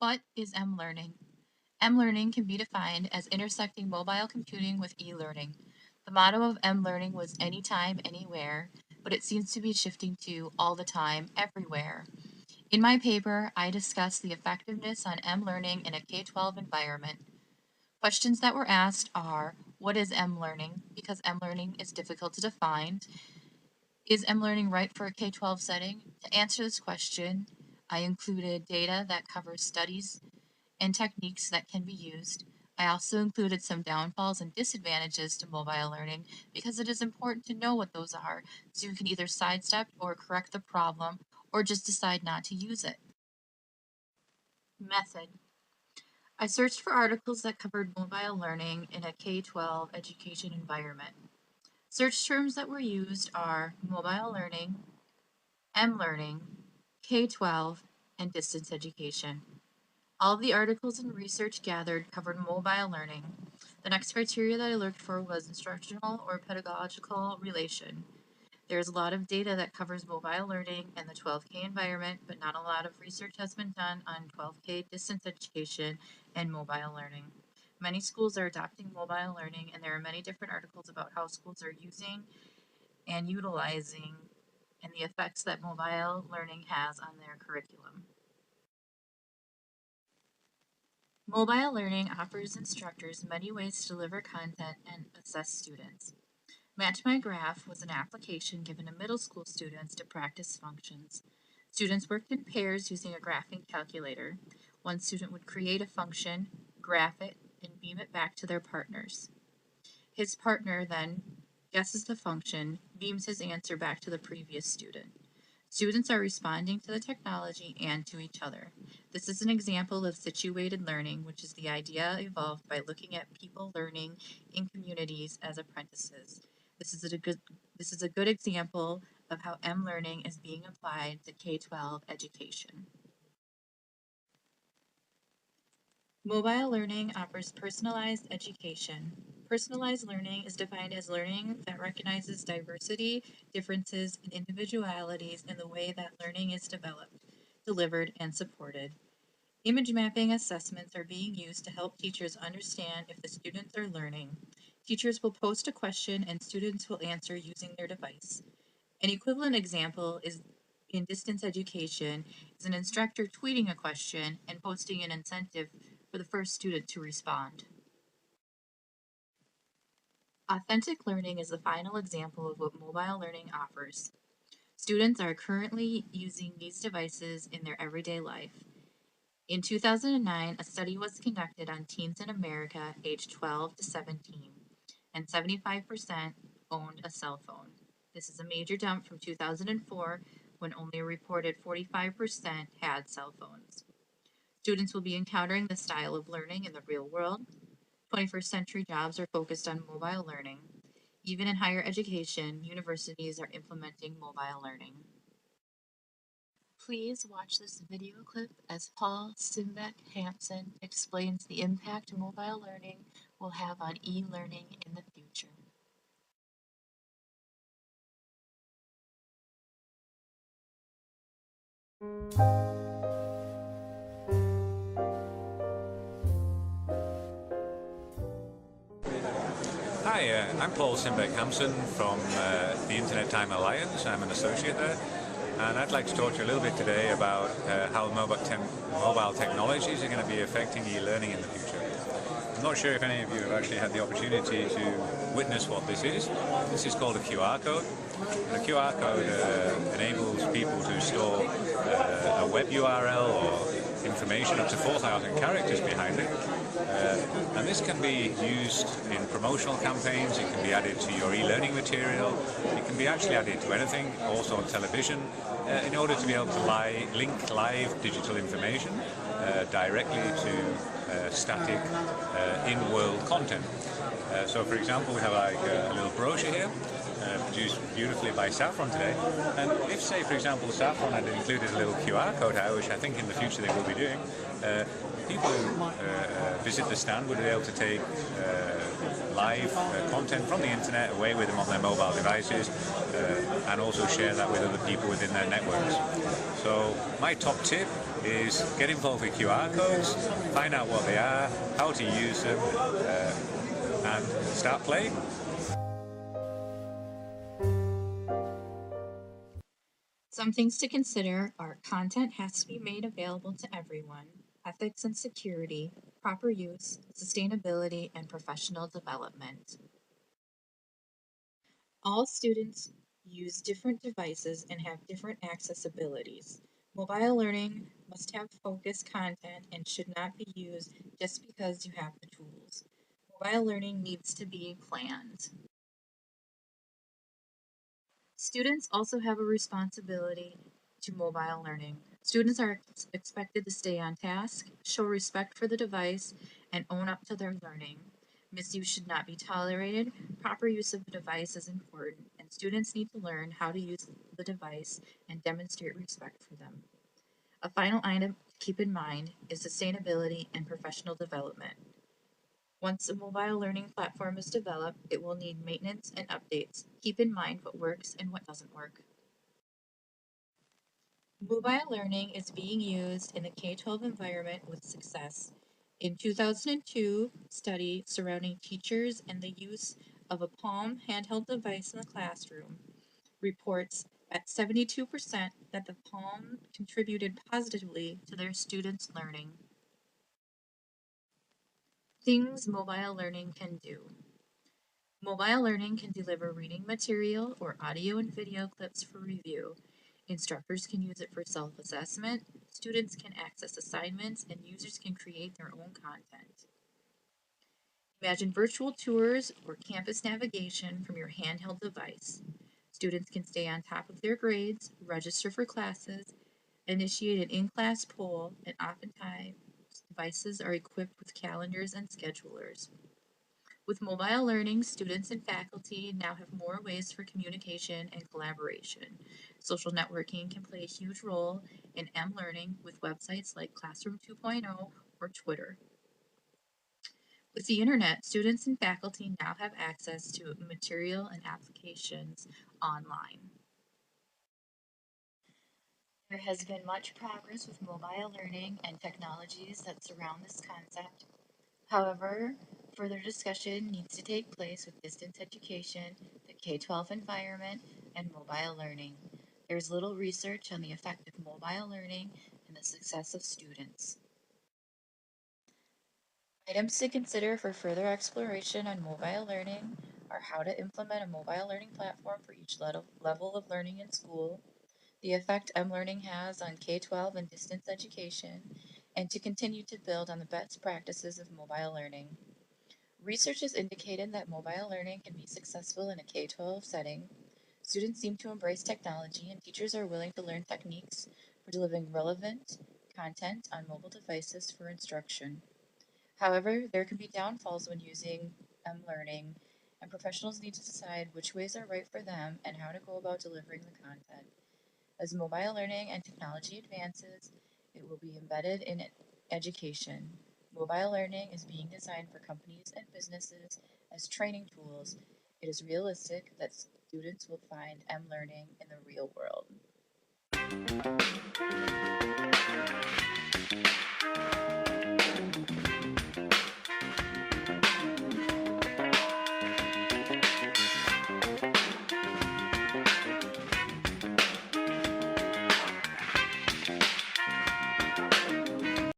What is mlearning? Mlearning can be defined as intersecting mobile computing with e-learning. The motto of mlearning was anytime, anywhere, but it seems to be shifting to all the time, everywhere. In my paper, I discuss the effectiveness on mlearning in a K-12 environment. Questions that were asked are, what is mlearning? Because mlearning is difficult to define. Is mlearning right for a K-12 setting? To answer this question, I included data that covers studies and techniques that can be used. I also included some downfalls and disadvantages to mobile learning because it is important to know what those are so you can either sidestep or correct the problem or just decide not to use it. Method. I searched for articles that covered mobile learning in a K-12 education environment. Search terms that were used are mobile learning, mlearning, K-12, and distance education. All of the articles and research gathered covered mobile learning. The next criteria that I looked for was instructional or pedagogical relation. There's a lot of data that covers mobile learning in the 12K environment, but not a lot of research has been done on 12K distance education and mobile learning. Many schools are adopting mobile learning, and there are many different articles about how schools are using and utilizing and the effects that mobile learning has on their curriculum. Mobile learning offers instructors many ways to deliver content and assess students. Match My Graph was an application given to middle school students to practice functions. Students worked in pairs using a graphing calculator. One student would create a function, graph it, and beam it back to their partners. His partner then guesses the function, beams his answer back to the previous student. Students are responding to the technology and to each other. This is an example of situated learning, which is the idea evolved by looking at people learning in communities as apprentices. This is a good example of how mlearning is being applied to K-12 education. Mobile learning offers personalized education. Personalized learning is defined as learning that recognizes diversity, differences, and individualities in the way that learning is developed, delivered, and supported. Image mapping assessments are being used to help teachers understand if the students are learning. Teachers will post a question and students will answer using their device. An equivalent example is in distance education is an instructor tweeting a question and posting an incentive for the first student to respond. Authentic learning is the final example of what mobile learning offers. Students are currently using these devices in their everyday life. In 2009, a study was conducted on teens in America aged 12 to 17, and 75% owned a cell phone. This is a major jump from 2004, when only a reported 45% had cell phones. Students will be encountering this style of learning in the real world. 21st century jobs are focused on mobile learning. Even in higher education, universities are implementing mobile learning. Please watch this video clip as Paul Simbeck-Hampson explains the impact mobile learning will have on e-learning in the future. Hi, I'm Paul Simbeck-Hampson from the Internet Time Alliance. I'm an associate there, and I'd like to talk to you a little bit today about how mobile technologies are going to be affecting e-learning in the future. I'm not sure if any of you have actually had the opportunity to witness what this is. This is called a QR code. And a QR code enables people to store a web URL or information up to 4,000 characters behind it. And this can be used in promotional campaigns, it can be added to your e-learning material, it can be actually added to anything, also on television, in order to be able to link live digital information directly to static in-world content. So for example, we have like a little brochure here, produced beautifully by Saffron today, and if, say, for example, Saffron had included a little QR code, which I think in the future they will be doing, people who visit the stand would be able to take live content from the internet away with them on their mobile devices and also share that with other people within their networks. So my top tip is get involved with QR codes, find out what they are, how to use them, and start playing. Some things to consider are content has to be made available to everyone, ethics and security, proper use, sustainability, and professional development. All students use different devices and have different accessibilities. Mobile learning must have focused content and should not be used just because you have the tools. Mobile learning needs to be planned. Students also have a responsibility to mobile learning. Students are expected to stay on task, show respect for the device, and own up to their learning. Misuse should not be tolerated. Proper use of the device is important, and students need to learn how to use the device and demonstrate respect for them. A final item to keep in mind is sustainability and professional development. Once a mobile learning platform is developed, it will need maintenance and updates. Keep in mind what works and what doesn't work. Mobile learning is being used in the K-12 environment with success. In 2002 study surrounding teachers and the use of a Palm handheld device in the classroom reports at 72% that the Palm contributed positively to their students' learning. Things mobile learning can do. Mobile learning can deliver reading material or audio and video clips for review. Instructors can use it for self-assessment, students can access assignments, and users can create their own content. Imagine virtual tours or campus navigation from your handheld device. Students can stay on top of their grades, register for classes, initiate an in-class poll, and oftentimes devices are equipped with calendars and schedulers. With mobile learning, students and faculty now have more ways for communication and collaboration. Social networking can play a huge role in mlearning with websites like Classroom 2.0 or Twitter. With the internet, students and faculty now have access to material and applications online. There has been much progress with mobile learning and technologies that surround this concept. However, further discussion needs to take place with distance education, the K-12 environment, and mobile learning. There's little research on the effect of mobile learning and the success of students. Items to consider for further exploration on mobile learning are how to implement a mobile learning platform for each level of learning in school, the effect mlearning has on K-12 and distance education, and to continue to build on the best practices of mobile learning. Research has indicated that mobile learning can be successful in a K-12 setting. Students seem to embrace technology, and teachers are willing to learn techniques for delivering relevant content on mobile devices for instruction. However, there can be downfalls when using learning, and professionals need to decide which ways are right for them and how to go about delivering the content. As mobile learning and technology advances, it will be embedded in education. Mobile learning is being designed for companies and businesses as training tools. It is realistic that students will find mlearning in the real world.